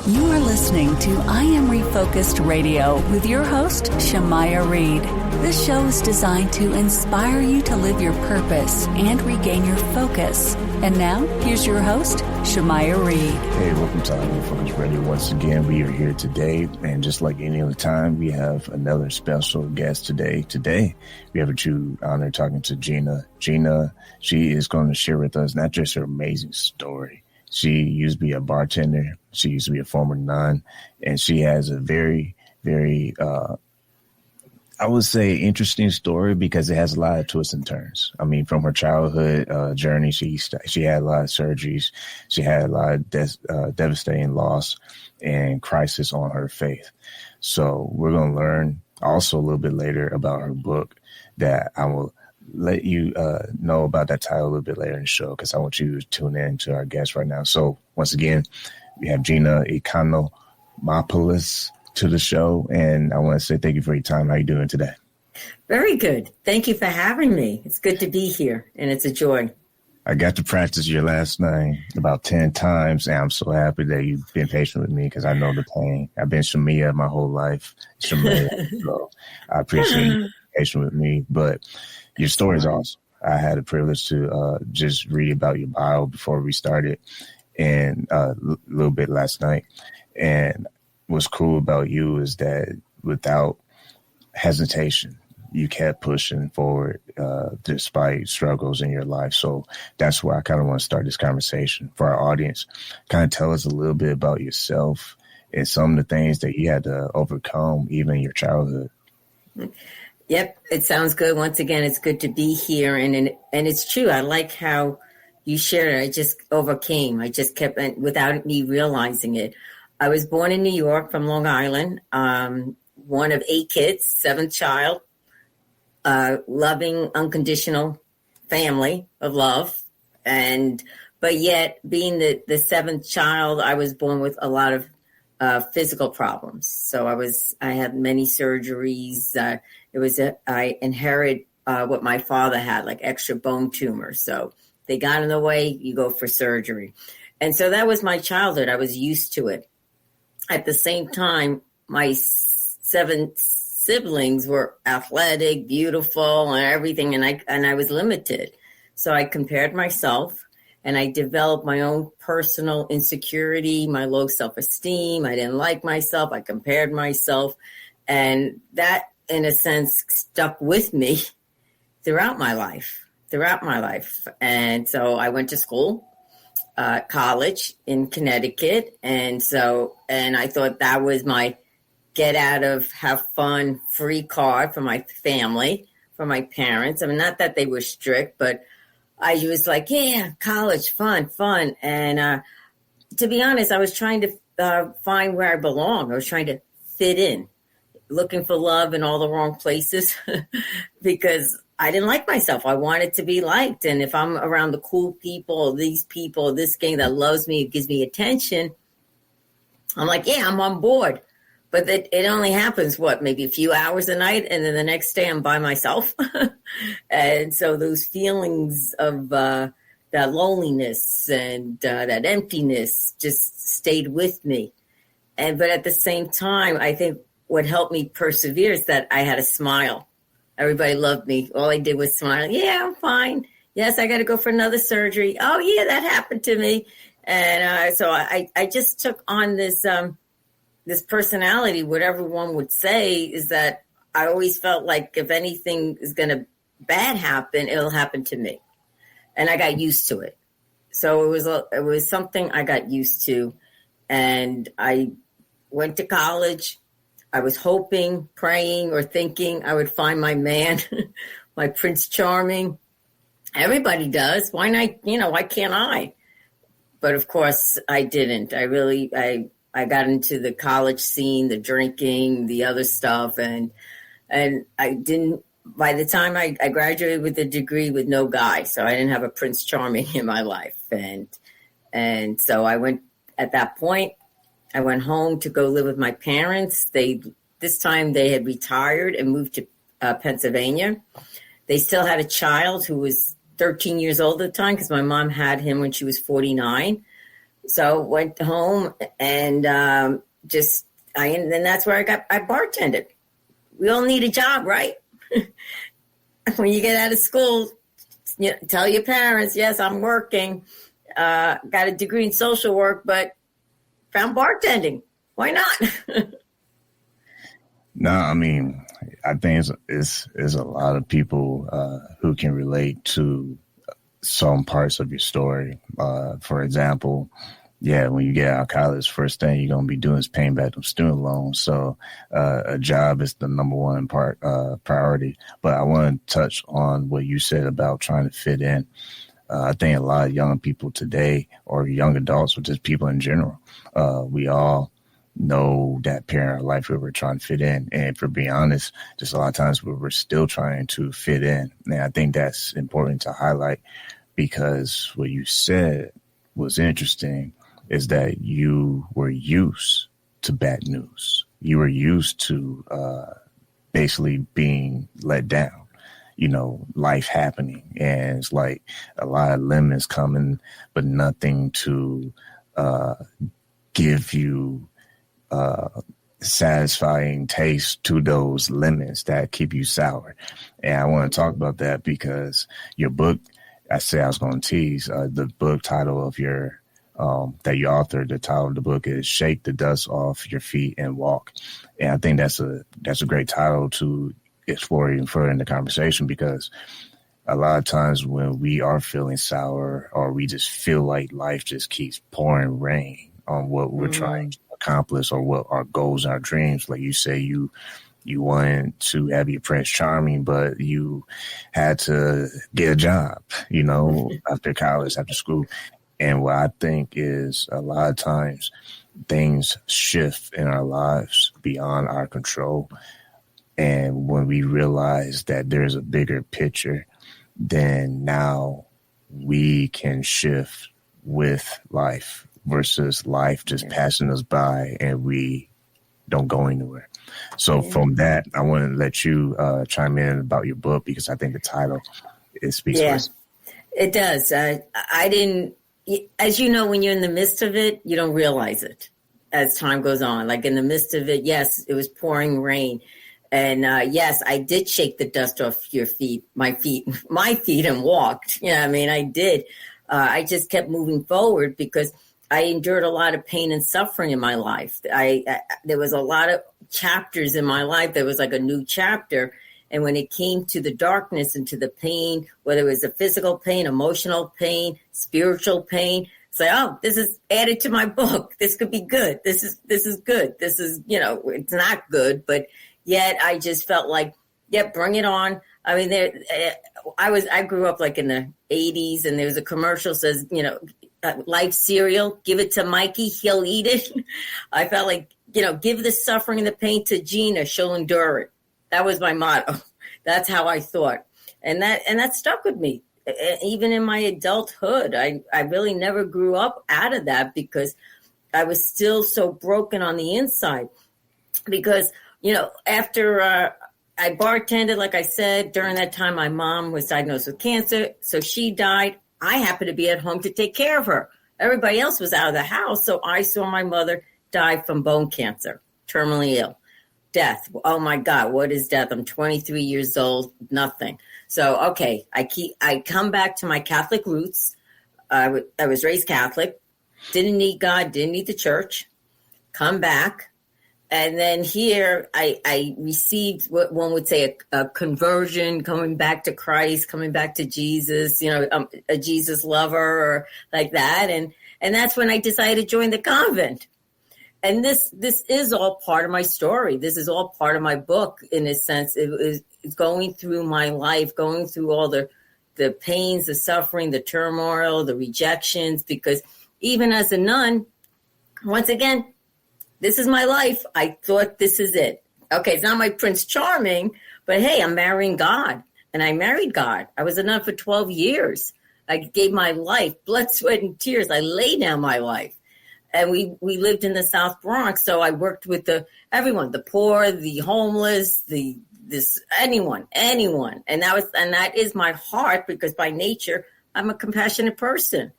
You are listening to I Am Refocused Radio with your host, Shamaya Reed. This show is designed to inspire you to live your purpose and regain your focus. And now, here's your host, Shamaya Reed. Hey, welcome to I Am Refocused Radio. Once again, we are here today, and just like any other time, we have another special guest today. Today, we have a true honor talking to Gina. Gina, she is going to share with us not just her amazing story. She used to be a bartender. She used to be a former nun, and she has a very, very, I would say, interesting story because it has a lot of twists and turns. I mean, from her childhood journey, she had a lot of surgeries. She had a lot of devastating loss and crisis on her faith. So we're going to learn also a little bit later about her book that I will let you know about that title a little bit later in the show because I want you to tune in to our guest right now. So once again, we have Gina Economopoulos to the show, and I want to say thank you for your time. How are you doing today? Very good. Thank you for having me. It's good to be here, and it's a joy. I got to practice your last name about 10 times, and I'm so happy that you've been patient with me because I know the pain. I've been Shamia my whole life. Shamia, so I appreciate you being patient with me, but your story is awesome. I had the privilege to just read about your bio before we started and a little bit last night. And what's cool about you is that without hesitation, you kept pushing forward despite struggles in your life. So that's where I kind of want to start this conversation for our audience. Kind of tell us a little bit about yourself and some of the things that you had to overcome even in your childhood. Yep, it sounds good. Once again, it's good to be here. And it's true. I like how you shared it. I just overcame. I just kept, without me realizing it. I was born in New York from Long Island, one of 8 kids, 7th child, loving, unconditional family of love. But yet, being the 7th child, I was born with a lot of physical problems. So I had many surgeries. I inherited what my father had, like extra bone tumors. So they got in the way, you go for surgery. And so that was my childhood. I was used to it. At the same time, my 7 siblings were athletic, beautiful, and everything, and I was limited. So I compared myself, and I developed my own personal insecurity, my low self-esteem. I didn't like myself. I compared myself, and that, in a sense, stuck with me throughout my life. And so I went to school. College in Connecticut. And I thought that was my get out of, have fun, free card for my family, for my parents. I mean, not that they were strict, but I was like, yeah, college, fun. And to be honest, I was trying to find where I belong. I was trying to fit in, looking for love in all the wrong places because I didn't like myself. I wanted to be liked. And if I'm around the cool people, this gang that loves me, gives me attention, I'm like, yeah, I'm on board. But it only happens, maybe a few hours a night. And then the next day I'm by myself. And so those feelings of that loneliness and that emptiness just stayed with me. But at the same time, I think what helped me persevere is that I had a smile. Everybody loved me. All I did was smile. Yeah, I'm fine. Yes, I got to go for another surgery. Oh, yeah, that happened to me. And so I just took on this personality. What everyone would say is that I always felt like if anything is going to bad happen, it'll happen to me. And I got used to it. So it was something I got used to. And I went to college. I was hoping, praying, or thinking I would find my man, my Prince Charming. Everybody does. Why not? Why can't I? But of course, I didn't. I got into the college scene, the drinking, the other stuff, and I didn't. By the time I graduated with a degree with no guy, so I didn't have a Prince Charming in my life, and so I went at that point. I went home to go live with my parents. This time they had retired and moved to Pennsylvania. They still had a child who was 13 years old at the time because my mom had him when she was 49. So went home and and that's where I bartended. We all need a job, right? When you get out of school, tell your parents, yes, I'm working. Got a degree in social work, but found bartending. Why not? No, I mean, I think it's a lot of people who can relate to some parts of your story. For example, when you get out of college, first thing you're going to be doing is paying back them student loans. So a job is the number one priority. But I want to touch on what you said about trying to fit in. I think a lot of young people today, or young adults, or just people in general, we all know that period in our life where we're trying to fit in. And for being honest, just a lot of times we're still trying to fit in. And I think that's important to highlight, because what you said was interesting is that you were used to bad news. You were used to basically being let down, life happening. And it's like a lot of lemons coming, but nothing to give you satisfying taste to those lemons that keep you sour. And I want to talk about that because your book, I said I was going to tease, the book title of your that you authored, the title of the book is Shake the Dust Off Your Feet and Walk. And I think that's a great title to explore even further in the conversation, because a lot of times when we are feeling sour, or we just feel like life just keeps pouring rain on what we're trying to accomplish, or what our goals and our dreams, like you say, you wanted to have your Prince Charming, but you had to get a job, after college, after school. And what I think is a lot of times things shift in our lives beyond our control. And when we realize that there's a bigger picture, then now we can shift with life versus life just passing us by and we don't go anywhere. So from that, I want to let you chime in about your book, because I think the title, it speaks for us. It does. I didn't, as you know, when you're in the midst of it, you don't realize it as time goes on. Like in the midst of it, yes, it was pouring rain. And yes, I did shake the dust off my feet, and walked. I did. I just kept moving forward because I endured a lot of pain and suffering in my life. There was a lot of chapters in my life. There was like a new chapter. And when it came to the darkness and to the pain, whether it was a physical pain, emotional pain, spiritual pain, it's like, oh, this is added to my book. This could be good. This is good. This is, it's not good, but yet I just felt like, bring it on. I mean, I grew up like in the 80s, and there was a commercial says, life cereal, give it to Mikey, he'll eat it. I felt like, give the suffering and the pain to Gina, she'll endure it. That was my motto. That's how I thought. And that stuck with me. Even in my adulthood, I really never grew up out of that, because I was still so broken on the inside. Because, after I bartended, like I said, during that time, my mom was diagnosed with cancer. So she died. I happened to be at home to take care of her. Everybody else was out of the house. So I saw my mother die from bone cancer, terminally ill. Death. Oh my God, what is death? I'm 23 years old, nothing. So, okay, I come back to my Catholic roots. I was raised Catholic, didn't need God, didn't need the church. Come back. And then here I received what one would say a conversion, coming back to Christ, coming back to Jesus, a Jesus lover or like that. And that's when I decided to join the convent. And this is all part of my story. This is all part of my book, in a sense. It's going through my life, going through all the pains, the suffering, the turmoil, the rejections, because even as a nun, once again, this is my life. I thought this is it. Okay, it's not my Prince Charming, but hey, I'm marrying God. And I married God. I was a nun for 12 years. I gave my life, blood, sweat, and tears. I laid down my life. And we lived in the South Bronx, so I worked with everyone, the poor, the homeless, anyone. And that is my heart, because by nature, I'm a compassionate person.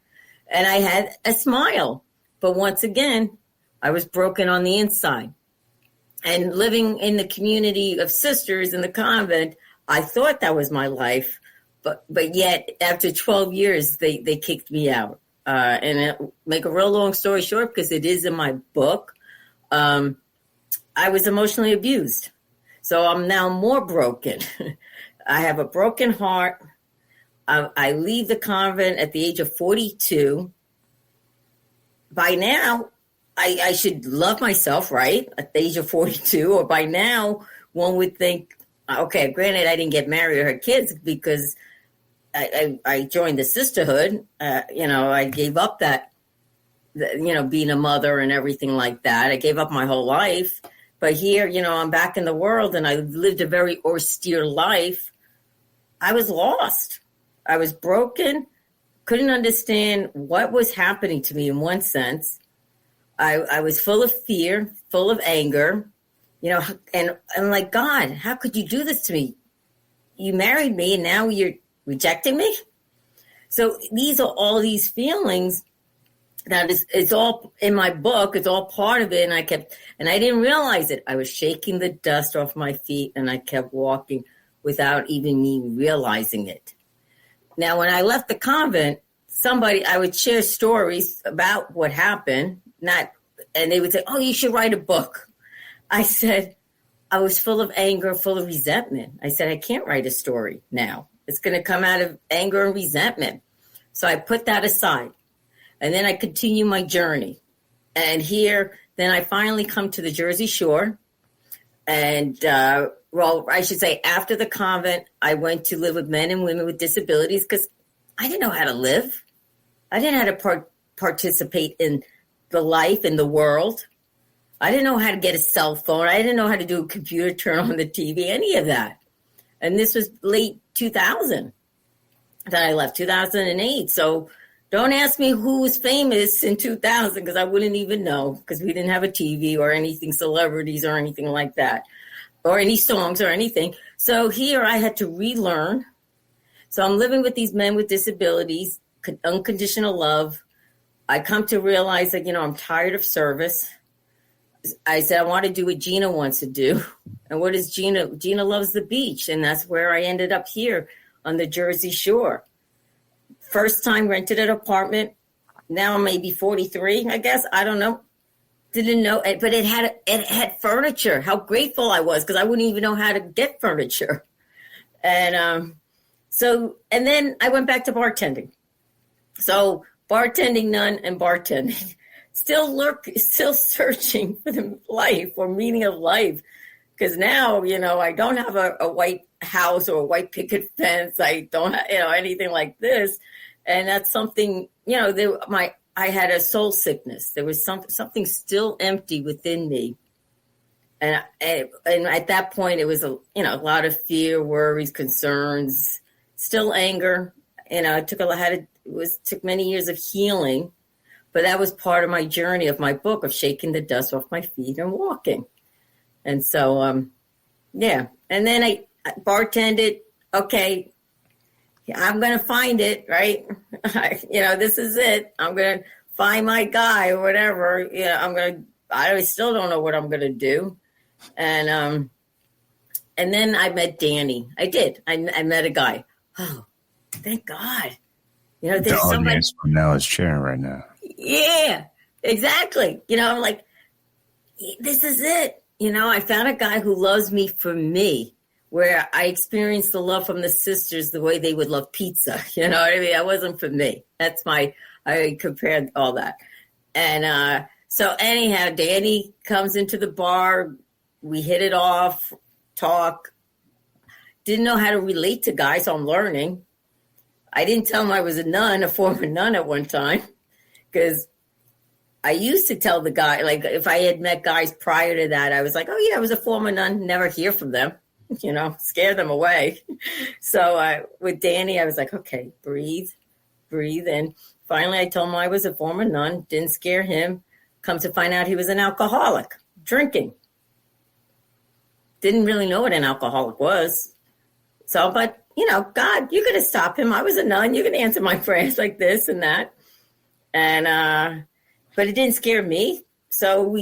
And I had a smile. But once again, I was broken on the inside. And living in the community of sisters in the convent, I thought that was my life. But yet, after 12 years, they kicked me out. Make a real long story short, because it is in my book, I was emotionally abused. So I'm now more broken. I have a broken heart. I leave the convent at the age of 42. By now, I should love myself, right? At the age of 42, or by now, one would think, okay, granted, I didn't get married or have kids because I joined the sisterhood. I gave up that, being a mother and everything like that. I gave up my whole life. But here, I'm back in the world and I lived a very austere life. I was lost. I was broken, couldn't understand what was happening to me in one sense. I was full of fear, full of anger, and I'm like, God, how could you do this to me? You married me and now you're rejecting me? So these are all these feelings that it's all in my book. It's all part of it. And I didn't realize it. I was shaking the dust off my feet and I kept walking without even me realizing it. Now, when I left the convent, I would share stories about what happened, and they would say, oh, you should write a book. I said, I was full of anger, full of resentment. I said, I can't write a story now. It's going to come out of anger and resentment. So I put that aside. And then I continue my journey. And then I finally come to the Jersey Shore. And, I should say after the convent, I went to live with men and women with disabilities because I didn't know how to live. I didn't know how to participate in the life, in the world. I didn't know how to get a cell phone. I didn't know how to do a computer, turn on the TV, any of that. And this was late 2000 that I left, 2008. So don't ask me who was famous in 2000 because I wouldn't even know because we didn't have a TV or anything, celebrities or anything like that, or any songs or anything. So here I had to relearn. So I'm living with these men with disabilities, unconditional love. I come to realize that, I'm tired of service. I said, I want to do what Gina wants to do. And what is Gina? Gina loves the beach. And that's where I ended up here on the Jersey Shore. First time rented an apartment. Now I'm maybe 43, I guess. I don't know. Didn't know. But it had furniture. How grateful I was because I wouldn't even know how to get furniture. And and then I went back to bartending. So bartending nun and bartending. Still searching for the life or meaning of life. Because now, I don't have a white house or a white picket fence. I don't have, anything like this. And that's something, I had a soul sickness. There was something still empty within me. And at that point, it was, a lot of fear, worries, concerns, still anger. It took many years of healing. But that was part of my journey of my book of shaking the dust off my feet and walking. And so, And then I bartended. Okay, I'm going to find it, right? This is it. I'm going to find my guy or whatever. I still don't know what I'm going to do. And then I met Danny. I did. I met a guy. Oh, thank God. There's the somebody audience now is cheering right now. Yeah, exactly. I'm like, this is it. I found a guy who loves me for me, where I experienced the love from the sisters the way they would love pizza. You know what I mean? That wasn't for me. I compared all that. And so anyhow, Danny comes into the bar. We hit it off, talk. Didn't know how to relate to guys, so I'm learning. I didn't tell him I was a former nun at one time. Because I used to tell the guy, like if I had met guys prior to that, I was like, oh yeah, I was a former nun, never hear from them, scare them away. So with Danny, I was like, okay, breathe. And finally I told him I was a former nun, didn't scare him. Come to find out he was an alcoholic, drinking. Didn't really know what an alcoholic was. So, but God, you're going to stop him. I was a nun. You're going to answer my prayers like this and that. And but it didn't scare me. So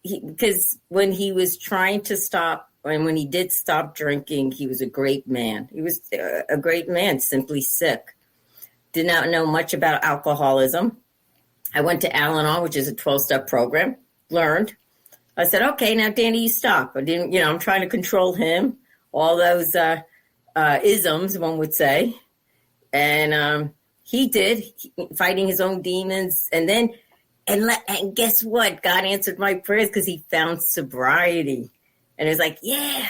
because when he was trying to stop, and when he did stop drinking, he was a great man. He was a great man, simply sick. Did not know much about alcoholism. I went to Al-Anon, which is a 12-step program, learned. I said, okay, now, Danny, you stop. I didn't, I'm trying to control him, all those isms, one would say. And he did, fighting his own demons. And then, and guess what? God answered my prayers because he found sobriety. And it was like, yeah,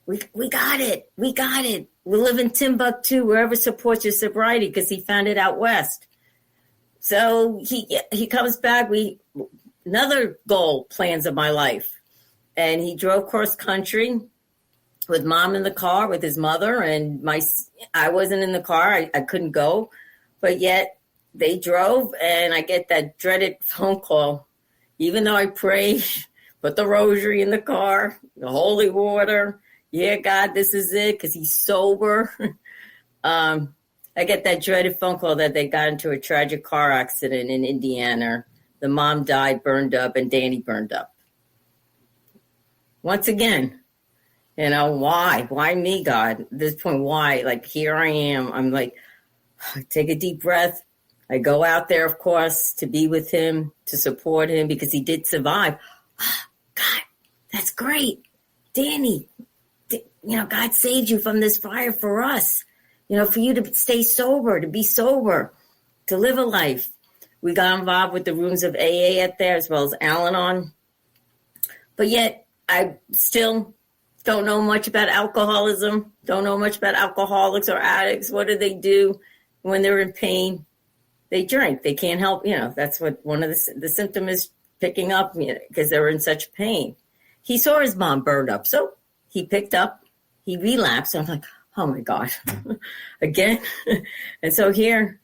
we got it. We got it. We live in Timbuktu, wherever supports your sobriety, because he found it out west. So he comes back. Another goal, plans of my life. And he drove cross country with mom in the car with his mother, and I wasn't in the car. I couldn't go, but yet they drove, and I get that dreaded phone call. Even though I prayed, put the rosary in the car, the holy water. Yeah, God, this is it, because he's sober. I get that dreaded phone call that they got into a tragic car accident in Indiana. The mom died, burned up, and Danny burned up. Once again, why? Why me, God? At this point, why? Like, here I am. I'm like, I take a deep breath. I go out there, of course, to be with him, to support him, because he did survive. Oh, God, that's great. Danny, God saved you from this fire for us. For you to stay sober, to be sober, to live a life. We got involved with the rooms of AA at there, as well as Al-Anon. But yet, I still don't know much about alcoholism, don't know much about alcoholics or addicts. What do they do when they're in pain? They drink. They can't help. That's what one of the symptom is, picking up, because they were in such pain. He saw his mom burned up, so he picked up. He relapsed. I'm like, oh, my God, again. And so here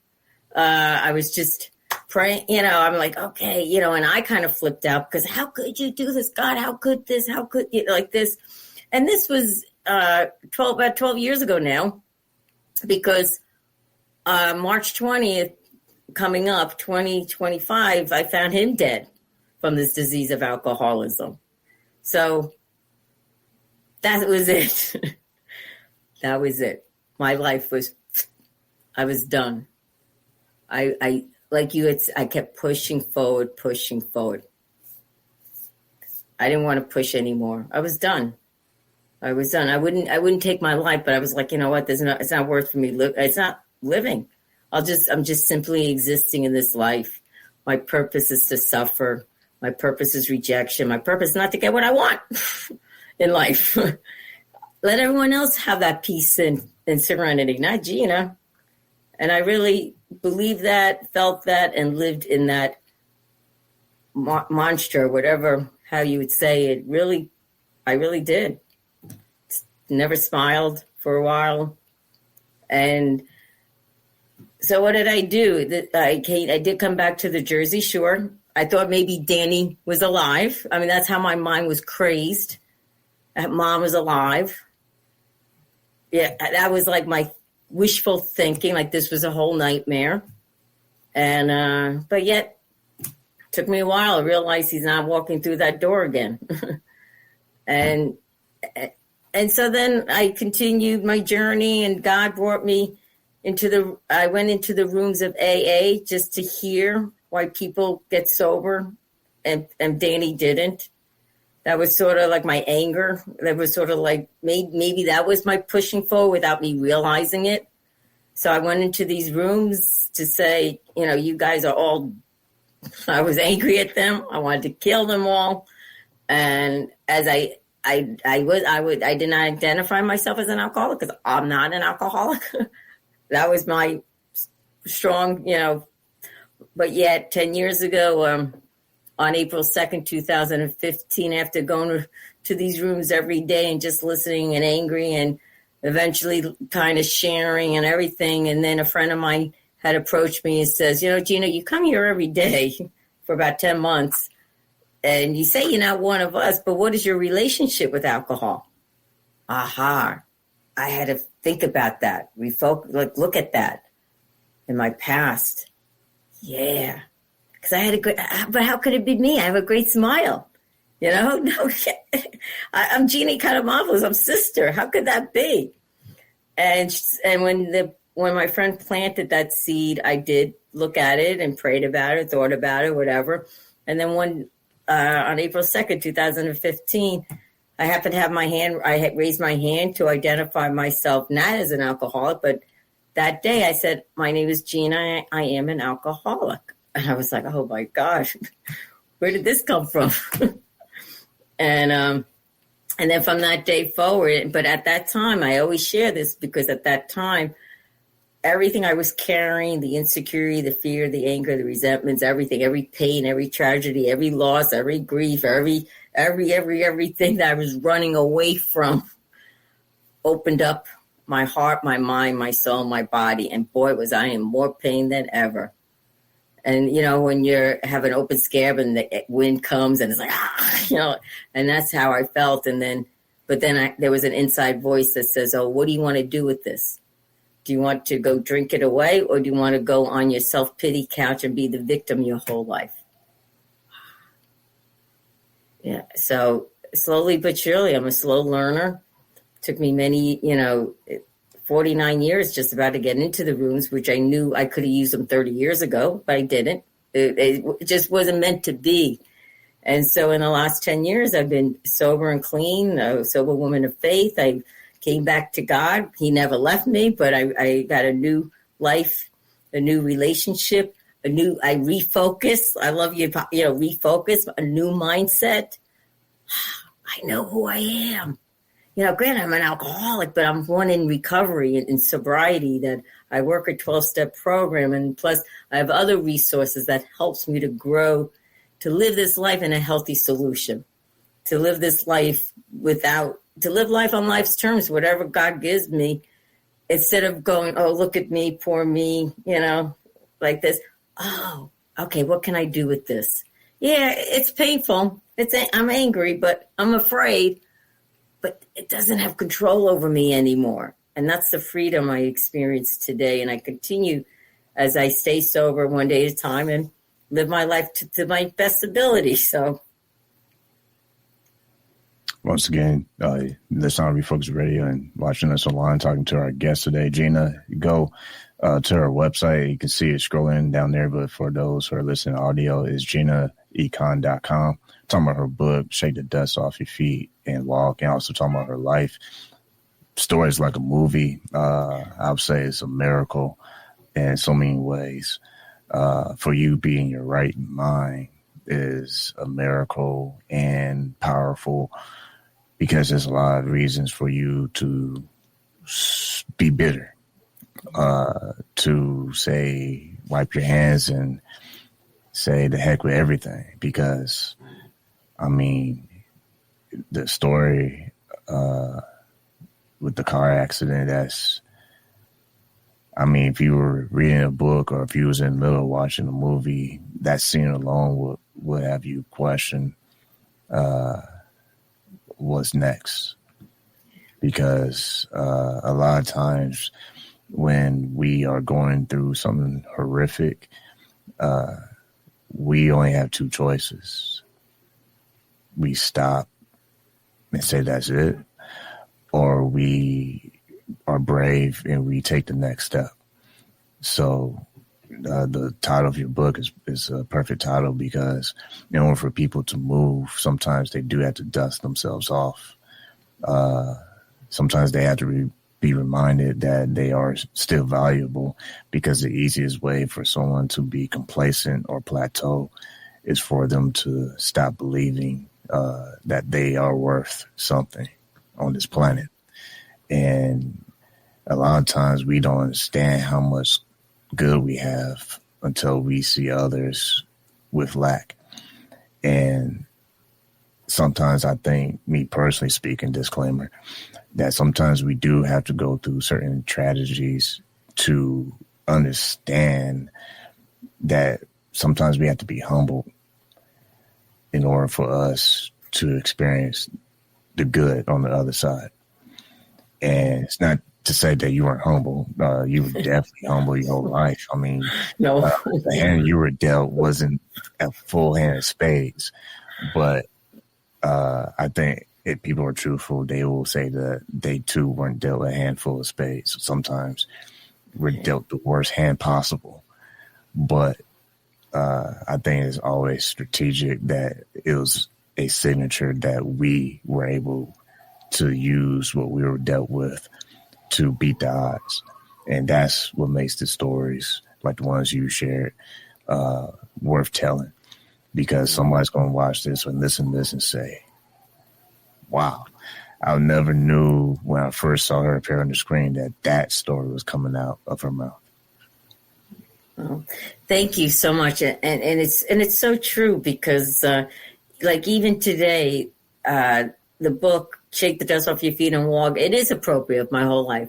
I was just praying, I'm like, okay, and I kind of flipped out, because how could you do this, God? How could this? How could you, like this? And this was about 12 years ago now, because March 20th, coming up, 2025, I found him dead from this disease of alcoholism. So that was it. That was it. My life I was done. I like you, I kept pushing forward. I didn't want to push anymore. I was done. I wouldn't take my life, but I was like, you know what? It's not worth for me. It's not living. I'm just simply existing in this life. My purpose is to suffer. My purpose is rejection. My purpose is not to get what I want in life. Let everyone else have that peace and serenity, not Gina. And I really believed that, felt that, and lived in that monster, whatever, how you would say it. Really, I really did. Never smiled for a while. And so what did I do? I did come back to the Jersey Shore. I thought maybe Danny was alive. I mean, that's how my mind was crazed. That mom was alive. Yeah, that was like my wishful thinking, like this was a whole nightmare. And, but yet, it took me a while to realize he's not walking through that door again. And so then I continued my journey, and God brought me I went into the rooms of AA just to hear why people get sober, and Danny didn't. That was sort of like my anger. That was sort of like, maybe that was my pushing forward without me realizing it. So I went into these rooms to say, you guys are all, I was angry at them. I wanted to kill them all. And as I did not identify myself as an alcoholic, because I'm not an alcoholic. That was my strong, but yet 10 years ago, on April 2nd, 2015, after going to these rooms every day and just listening and angry and eventually kind of sharing and everything. And then a friend of mine had approached me and says, Gina, you come here every day for about 10 months and you say you're not one of us, but what is your relationship with alcohol? Aha. I had to think about that. Look at that in my past. Yeah. because I had a good, but how could it be me? I have a great smile. You know, no, I'm Gina Economopoulos. I'm sister. How could that be? And when my friend planted that seed, I did look at it and prayed about it, thought about it, whatever. And then on April 2nd, 2015, I happened to have I had raised my hand to identify myself not as an alcoholic, but that day I said, my name is Gina. I am an alcoholic. And I was like, oh my gosh, where did this come from? And then from that day forward, but at that time, I always share this because at that time, everything I was carrying, the insecurity, the fear, the anger, the resentments, everything, every pain, every tragedy, every loss, every grief, everything that I was running away from opened up my heart, my mind, my soul, my body. And boy, was I in more pain than ever. And, you know, when you have an open scab and the wind comes and it's like, you know, and that's how I felt. And then, there was an inside voice that says, oh, what do you want to do with this? Do you want to go drink it away, or do you want to go on your self-pity couch and be the victim your whole life? Yeah. So slowly but surely, I'm a slow learner. Took me many, 49 years just about to get into the rooms, which I knew I could have used them 30 years ago, but I didn't. It just wasn't meant to be. And so in the last 10 years, I've been sober and clean, a sober woman of faith. I came back to God. He never left me, but I got a new life, a new relationship, I refocus. I love refocus, a new mindset. I know who I am. Granted, I'm an alcoholic, but I'm one in recovery and in sobriety, that I work a 12-step program. And plus, I have other resources that helps me to grow, to live this life in a healthy solution, to live this life to live life on life's terms, whatever God gives me, instead of going, oh, look at me, poor me, like this. Oh, okay, what can I do with this? Yeah, it's painful. I'm angry, but I'm afraid. But it doesn't have control over me anymore. And that's the freedom I experience today. And I continue as I stay sober one day at a time and live my life to my best ability. So, once again, listen on Refocus Radio and watching us online, talking to our guest today, Gina. Go to her website. You can see it scrolling down there. But for those who are listening to audio, is GinaEcon.com. Talking about her book, Shake the Dust Off Your Feet and Walk, and also talking about her life. Stories like a movie. I would say it's a miracle in so many ways. For you being your right mind is a miracle and powerful, because there's a lot of reasons for you to be bitter, to say, wipe your hands and say the heck with everything. Because, the story with the car accident, if you were reading a book or if you was in the middle of watching a movie, that scene alone would have you question what's next. Because a lot of times when we are going through something horrific, we only have two choices. We stop and say that's it, or we are brave and we take the next step. So the title of your book is a perfect title, because in order for people to move, sometimes they do have to dust themselves off. Sometimes they have to be reminded that they are still valuable, because the easiest way for someone to be complacent or plateau is for them to stop believing that they are worth something on this planet. And a lot of times we don't understand how much good we have until we see others with lack. And sometimes I think, me personally speaking, disclaimer, that sometimes we do have to go through certain tragedies to understand that sometimes we have to be humbled in order for us to experience the good on the other side. And it's not to say that you weren't humble. You were definitely humble your whole life. I mean, No. The hand you were dealt wasn't a full hand of spades, but I think if people are truthful, they will say that they too weren't dealt a handful of spades. Sometimes we're dealt the worst hand possible, but I think it's always strategic that it was a signature that we were able to use what we were dealt with to beat the odds. And that's what makes the stories like the ones you shared worth telling, because somebody's going to watch this and listen to this and say, wow, I never knew when I first saw her appear on the screen that story was coming out of her mouth. Well, thank you so much. And it's so true, because like even today, the book, Shake the Dust Off Your Feet and Walk, it is appropriate my whole life.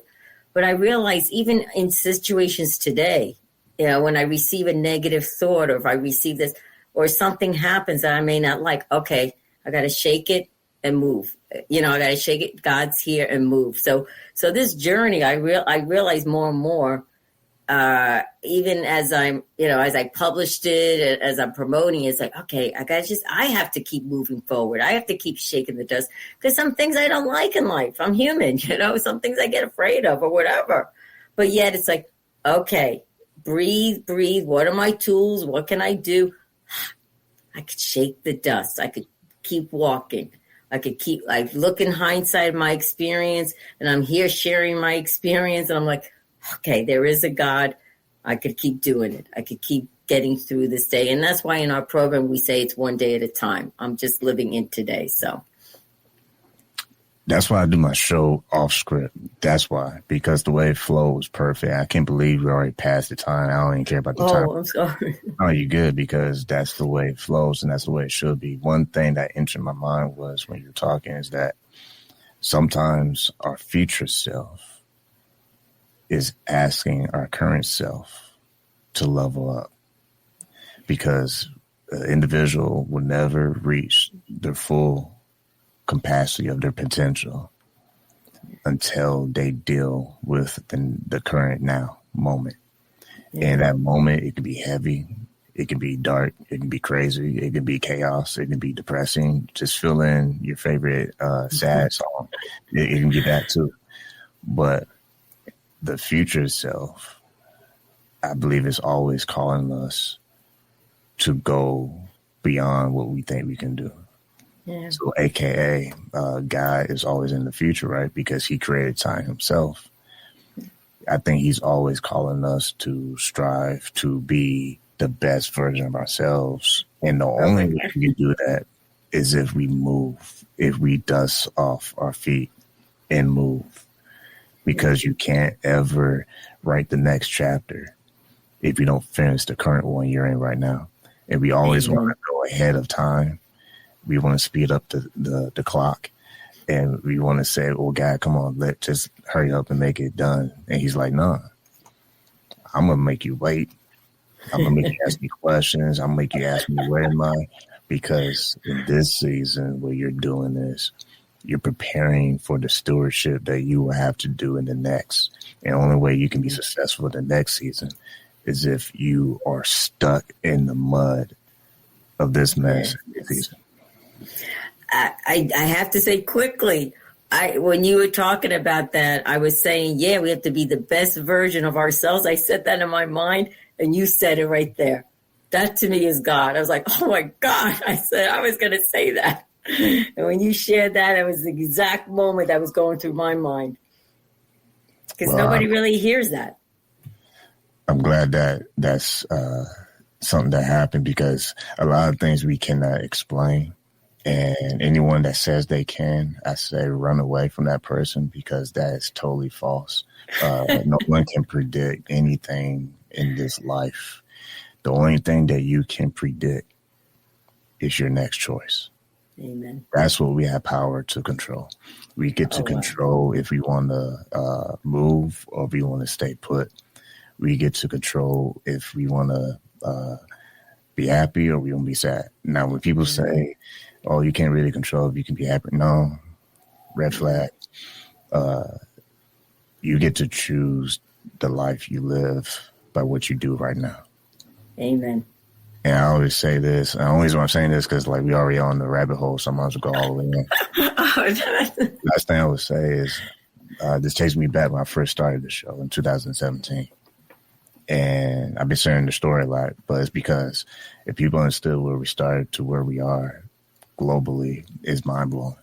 But I realize even in situations today, when I receive a negative thought, or if I receive this, or something happens that I may not like, okay, I got to shake it and move. I got to shake it. God's here and move. So this journey, I realize more and more, even as I'm, as I published it, as I'm promoting, it's like, okay, I have to keep moving forward. I have to keep shaking the dust, because some things I don't like in life. I'm human, some things I get afraid of or whatever. But yet it's like, okay, breathe. What are my tools? What can I do? I could shake the dust. I could keep walking. I look in hindsight of my experience, and I'm here sharing my experience, and I'm like, okay, there is a God. I could keep doing it. I could keep getting through this day. And that's why in our program, we say it's one day at a time. I'm just living in today. So that's why I do my show off script. That's why, because the way it flows perfect. I can't believe we already passed the time. I don't even care about the time. Oh, I'm sorry. Oh, you're good, because that's the way it flows, and that's the way it should be. One thing that entered my mind was when you were talking is that sometimes our future self is asking our current self to level up, because an individual will never reach their full capacity of their potential until they deal with the current now moment. Yeah. And that moment, it can be heavy, it can be dark, it can be crazy, it can be chaos, it can be depressing. Just fill in your favorite sad song. It can be that too. But the future self, I believe, is always calling us to go beyond what we think we can do. Yeah. So AKA, God is always in the future, right? Because he created time himself. I think he's always calling us to strive to be the best version of ourselves. And the only way we can do that is if we move, if we dust off our feet and move. Because you can't ever write the next chapter if you don't finish the current one you're in right now. And we always want to go ahead of time. We want to speed up the clock. And we want to say, well, God, come on, let's just hurry up and make it done. And he's like, nah, I'm going to make you wait. I'm going to make you ask me questions. I'm going to make you ask me, where am I? Because in this season where you're doing this, you're preparing for the stewardship that you will have to do in the next. And the only way you can be successful in the next season is if you are stuck in the mud of this mess season. I have to say quickly, when you were talking about that, I was saying, yeah, we have to be the best version of ourselves. I said that in my mind, and you said it right there. That to me is God. I was like, oh my God. I said, I was going to say that. And when you shared that, it was the exact moment that was going through my mind. Because nobody really hears that. I'm glad that that's something that happened, because a lot of things we cannot explain. And anyone that says they can, I say run away from that person, because that is totally false. No one can predict anything in this life. The only thing that you can predict is your next choice. Amen. That's what we have power to control. We get to control if we want to move or if we want to stay put. We get to control if we want to be happy or we want to be sad. Now, when people say, oh, you can't really control if you can be happy. No, red flag. you get to choose the life you live by what you do right now. Amen. And I always say this. And the only reason I'm saying this because like we already on the rabbit hole, so I might as well go all the way in. Last thing I would say is this takes me back when I first started the show in 2017. And I've been sharing the story a lot, but it's because if people understood where we started to where we are globally, is mind blowing.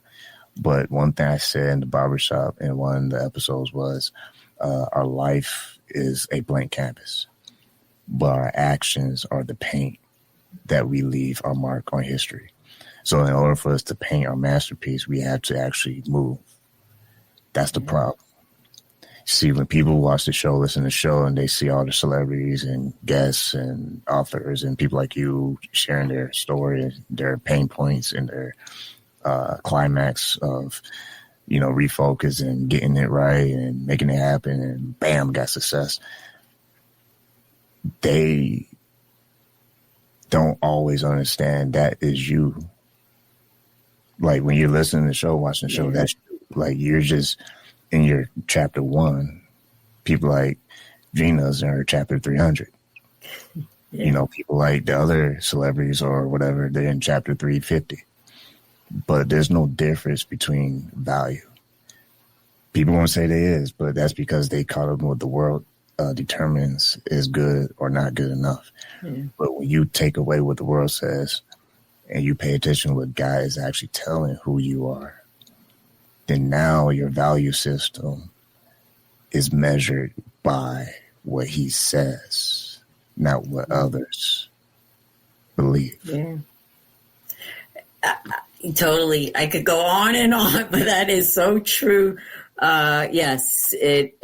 But one thing I said in the barbershop in one of the episodes was our life is a blank canvas, but our actions are the paint that we leave our mark on history. So in order for us to paint our masterpiece, we have to actually move. That's the problem. See, when people watch the show, listen to the show, and they see all the celebrities and guests and authors and people like you sharing their story, their pain points and their climax of, refocus and getting it right and making it happen and bam, got success. They don't always understand that is you. Like when you're listening to the show, watching the show, that's like you're just in your chapter 1. People like Gina's in her chapter 300. People like the other celebrities or whatever, they're in chapter 350. But there's no difference between value. People won't say there is, but that's because they caught up with the world determines is good or not good enough. But when you take away what the world says and you pay attention to what God is actually telling who you are, then now your value system is measured by what he says, not what others believe. Yeah. Totally. I could go on and on, but that is so true. Yes, it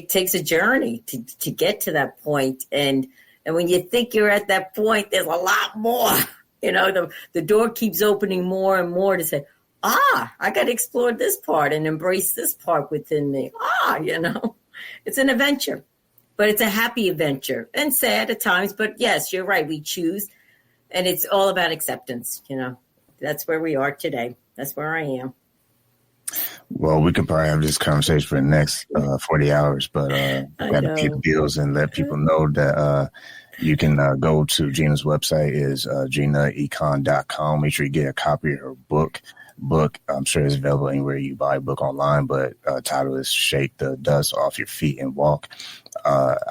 takes a journey to get to that point. And when you think you're at that point, there's a lot more. The door keeps opening more and more to say, I got to explore this part and embrace this part within me. It's an adventure, but it's a happy adventure and sad at times. But yes, you're right. We choose, and it's all about acceptance. That's where we are today. That's where I am. Well, we could probably have this conversation for the next 40 hours, but we got to pay the bills and let people know that you can go to Gina's website is ginaecon.com. Make sure you get a copy of her book. I'm sure it's available anywhere you buy a book online, but title is Shake the Dust Off Your Feet and Walk.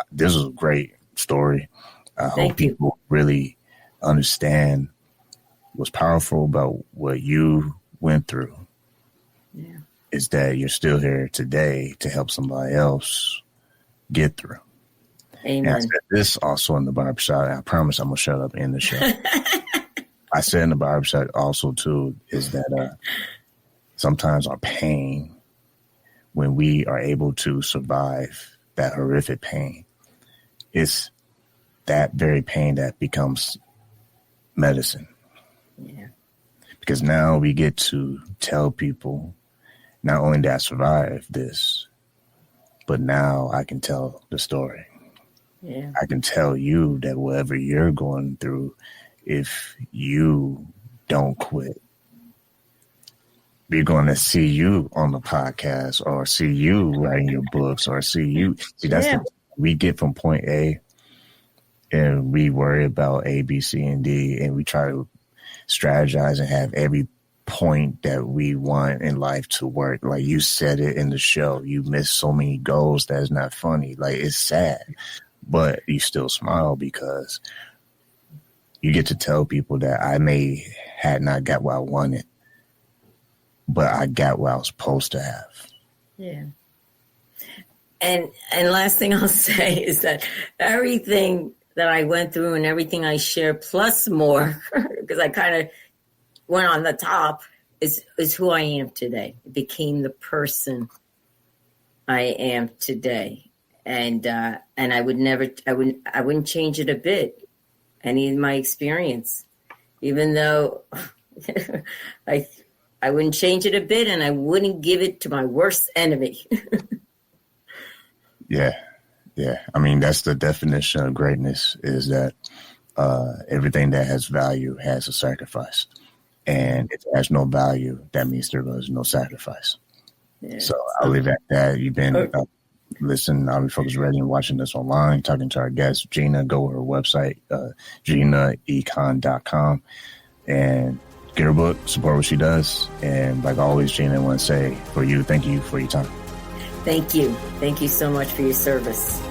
This was a great story. I hope people really understand what's powerful about what you went through. Yeah. Is that you're still here today to help somebody else get through. Amen. And I said this also in the barbershop. I promise I'm going to shut up in the show. I said in the barbershop also, too, is that sometimes our pain, when we are able to survive that horrific pain, it's that very pain that becomes medicine. Yeah. Because now we get to tell people, not only did I survive this, but now I can tell the story. Yeah. I can tell you that whatever you're going through, if you don't quit, we're going to see you on the podcast or see you writing your books or see you. See, that's we get from point A and we worry about A, B, C, and D, and we try to strategize and have every point that we want in life to work. Like you said it in the show, you missed so many goals that is not funny. Like it's sad, but you still smile because you get to tell people that I may had not got what I wanted, but I got what I was supposed to have. Yeah. And last thing I'll say is that everything that I went through and everything I share plus more, because I kind of went on the top, is who I am today. It became the person I am today. And I wouldn't change it a bit. Any of my experience, even though I wouldn't change it a bit, and I wouldn't give it to my worst enemy. Yeah. I mean, that's the definition of greatness, is that everything that has value has a sacrifice. And if it has no value, that means there was no sacrifice. Yeah. So I'll leave it at that. You've been listening to Unbreakable Radio and watching this online, talking to our guest, Gina. Go to her website, GinaEcon.com, and get her book, support what she does. And like always, Gina, I want to say for you, thank you for your time. Thank you. Thank you so much for your service.